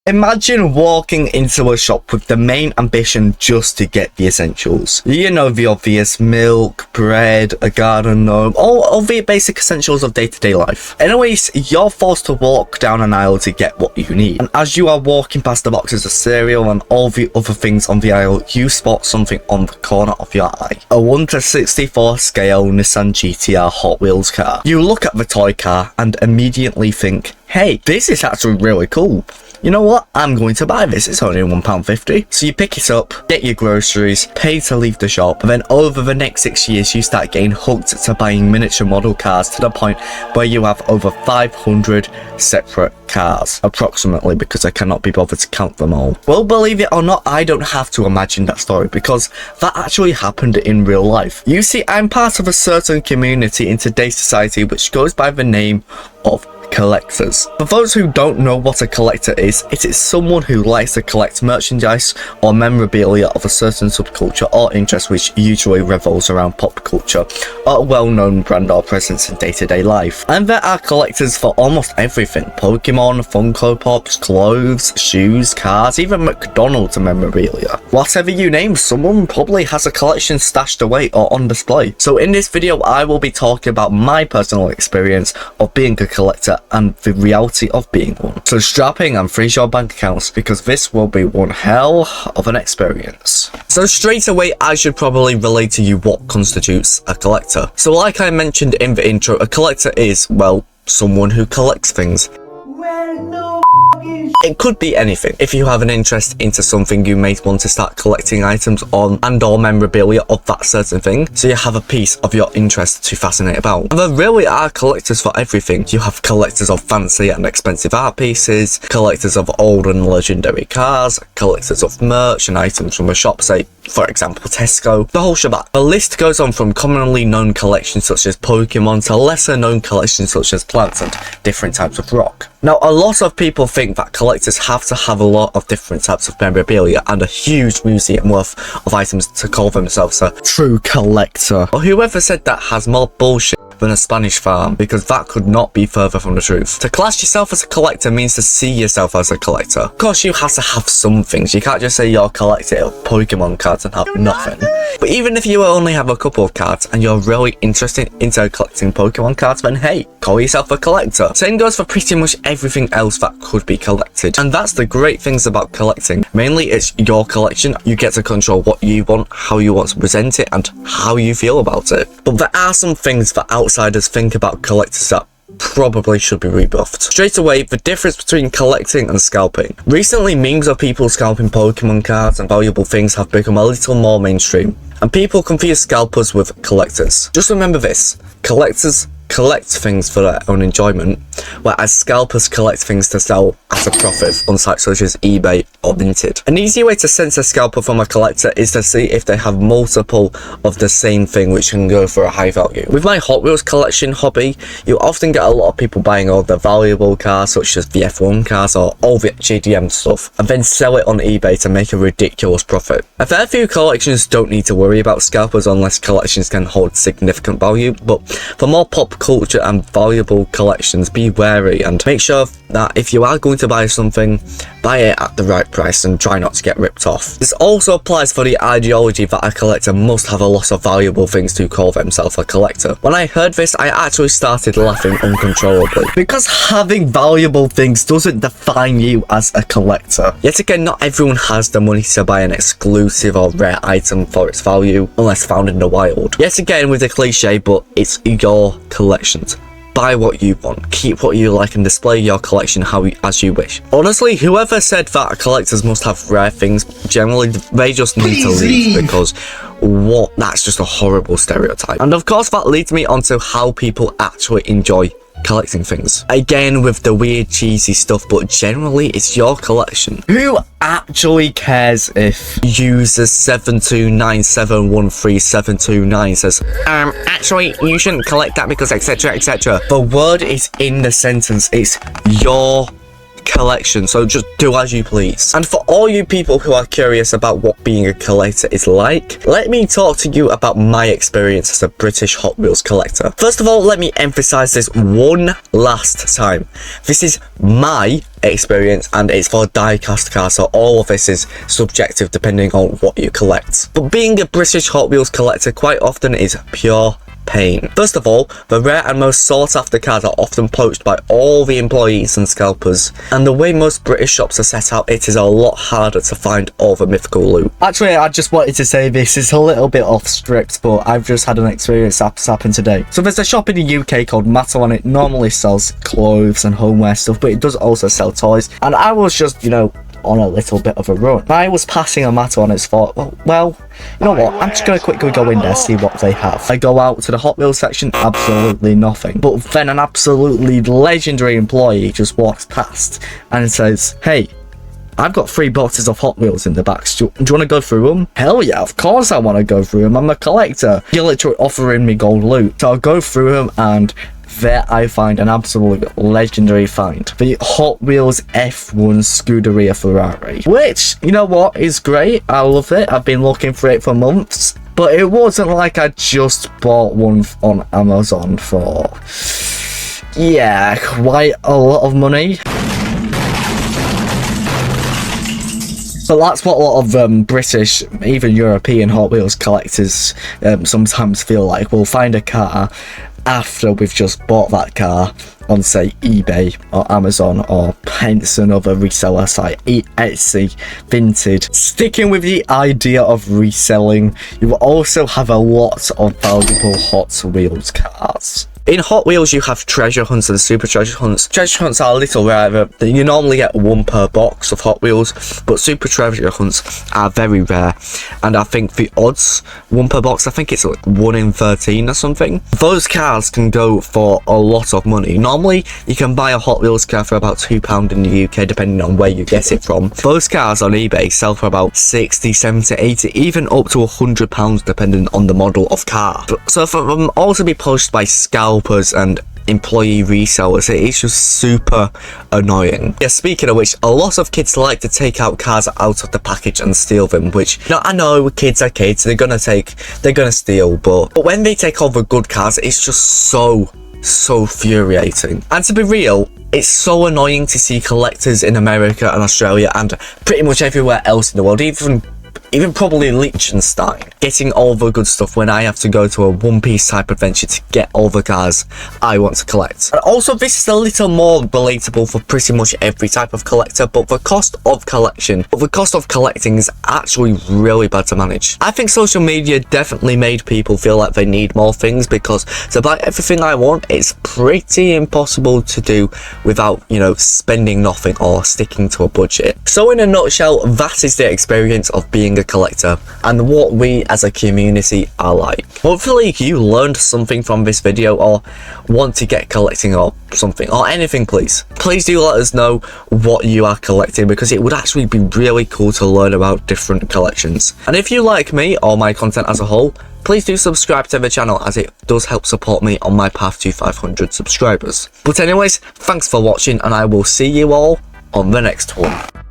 Imagine walking into a shop with the main ambition just to get the essentials. You know, the obvious: milk, bread, a garden gnome, all the basic essentials of day-to-day life. Anyways, you're forced to walk down an aisle to get what you need. And as you are walking past the boxes of cereal and all the other things on the aisle, you spot something on the corner of your eye. A 1:64 scale Nissan GTR Hot Wheels car. You look at the toy car and immediately think, hey, this is actually really cool. You know what? I'm going to buy this. It's only £1.50. So you pick it up, get your groceries, pay to leave the shop, and then over the next 6 years, you start getting hooked to buying miniature model cars to the point where you have over 500 separate cars, approximately, because I cannot be bothered to count them all. Well, believe it or not, I don't have to imagine that story because that actually happened in real life. You see, I'm part of a certain community in today's society which goes by the name of collectors. For those who don't know what a collector is, it is someone who likes to collect merchandise or memorabilia of a certain subculture or interest, which usually revolves around pop culture or a well-known brand or presence in day-to-day life. And there are collectors for almost everything: Pokemon, Funko Pops, clothes, shoes, cars, even McDonald's memorabilia. Whatever you name, someone probably has a collection stashed away or on display. So in this video, I will be talking about my personal experience of being a collector and the reality of being one. So strap in and freeze your bank accounts because this will be one hell of an experience. So straight away, I should probably relate to you what constitutes a collector. So like I mentioned in the intro, a collector is, well, someone who collects things. It could be anything. If you have an interest into something, you may want to start collecting items on and or memorabilia of that certain thing, so you have a piece of your interest to fascinate about. And there really are collectors for everything. You have collectors of fancy and expensive art pieces, collectors of old and legendary cars, collectors of merch and items from a shop, say for example Tesco, the whole shebang. The list goes on from commonly known collections such as Pokemon to lesser known collections such as plants and different types of rock. Now, a lot of people think that collectors have to have a lot of different types of memorabilia and a huge museum worth of items to call themselves a true collector. Or whoever said that has more bullshit than a Spanish farm, because that could not be further from the truth. To class yourself as a collector means to see yourself as a collector. Of course, you have to have some things. You can't just say you're a collector of Pokemon cards and have nothing. But even if you only have a couple of cards and you're really interested into collecting Pokemon cards, then hey, call yourself a collector. Same goes for pretty much everything else that could be collected. And that's the great things about collecting. Mainly, it's your collection. You get to control what you want, how you want to present it, and how you feel about it. But there are some things that outsiders think about collectors that probably should be rebuffed. Straight away, the difference between collecting and scalping. Recently, memes of people scalping Pokemon cards and valuable things have become a little more mainstream, and people confuse scalpers with collectors. Just remember this: collectors collect things for their own enjoyment, whereas scalpers collect things to sell at a profit on sites such as eBay or Vinted. An easy way to sense a scalper from a collector is to see if they have multiple of the same thing, which can go for a high value. With my Hot Wheels collection hobby, you often get a lot of people buying all the valuable cars such as the F1 cars or all the JDM stuff, and then sell it on eBay to make a ridiculous profit. A fair few collections don't need to worry about scalpers unless collections can hold significant value, but for more pop culture and valuable collections, be wary and make sure that if you are going to buy something, buy it at the right price and try not to get ripped off. This also applies for the ideology that a collector must have a lot of valuable things to call themselves a collector. When I heard this, I actually started laughing uncontrollably, because having valuable things doesn't define you as a collector. Yet again, not everyone has the money to buy an exclusive or rare item for its value unless found in the wild. Yet again with the cliche, but it's your collections. Buy what you want, keep what you like, and display your collection as you wish. Honestly, whoever said that collectors must have rare things, generally they just need to leave, because that's just a horrible stereotype. And of course, that leads me on to how people actually enjoy collecting things. Again, with the weird cheesy stuff, but generally it's your collection. Who actually cares if user 729713729 says, actually you shouldn't collect that because etc etc. The word is in the sentence. It's your collection, so just do as you please. And for all you people who are curious about what being a collector is like, let me talk to you about my experience as a British Hot Wheels collector. First of all, let me emphasize this one last time. This is my experience and it's for die-cast cars, so all of this is subjective depending on what you collect. But being a British Hot Wheels collector quite often is pure pain. First of all, the rare and most sought after cars are often poached by all the employees and scalpers, and the way most British shops are set out, it is a lot harder to find all the mythical loot. Actually, I just wanted to say this is a little bit off script, but I've just had an experience that's happened today. So there's a shop in the UK called Matto, and it normally sells clothes and homeware stuff, but it does also sell toys, and I was just, you know, on a little bit of a run. I was passing a Matto and it's thought, well, you know what, I'm just gonna quickly go in there, see what they have. I go out to the Hot Wheels section, absolutely nothing. But then an absolutely legendary employee just walks past and says, hey, I've got 3 boxes of Hot Wheels in the back. Do you want to go through them? Hell yeah, of course I want to go through them. I'm a collector. You're literally offering me gold loot. So I'll go through them, and there I find an absolute legendary find. The Hot Wheels F1 Scuderia Ferrari. Which, you know what, is great. I love it. I've been looking for it for months. But it wasn't like I just bought one on Amazon for, yeah, quite a lot of money. But that's what a lot of British, even European Hot Wheels collectors sometimes feel like. We'll find a car after we've just bought that car on, say, eBay or Amazon or hence another reseller site, Etsy, Vinted. Sticking with the idea of reselling, you will also have a lot of valuable Hot Wheels cars. In Hot Wheels, you have treasure hunts and super treasure hunts. Treasure hunts are a little rarer. You normally get 1 per box of Hot Wheels, but super treasure hunts are very rare. And I think the odds, 1 per box, I think it's like 1 in 13 or something. Those cars can go for a lot of money. Normally, you can buy a Hot Wheels car for about £2 in the UK, depending on where you get it from. Those cars on eBay sell for about 60, 70, 80, even up to £100, depending on the model of car. So for them all to be poached by scalpers and employee resellers, it is just super annoying. Yeah, speaking of which, a lot of kids like to take out cars out of the package and steal them, which, you know, I know kids are kids, they're gonna steal, but when they take all the good cars, it's just so infuriating. And to be real, it's so annoying to see collectors in America and Australia and pretty much everywhere else in the world, even probably Liechtenstein, getting all the good stuff when I have to go to a One Piece type adventure to get all the cars I want to collect. And also, this is a little more relatable for pretty much every type of collector, but the cost of collecting is actually really bad to manage. I think social media definitely made people feel like they need more things, because to buy everything I want, it's pretty impossible to do without, you know, spending nothing or sticking to a budget. So in a nutshell, that is the experience of being a collector and what we as a community are like. Hopefully you learned something from this video or want to get collecting or something or anything. Please do let us know what you are collecting, because it would actually be really cool to learn about different collections. And if you like me or my content as a whole, please do subscribe to the channel, as it does help support me on my path to 500 subscribers. But anyways, thanks for watching, and I will see you all on the next one.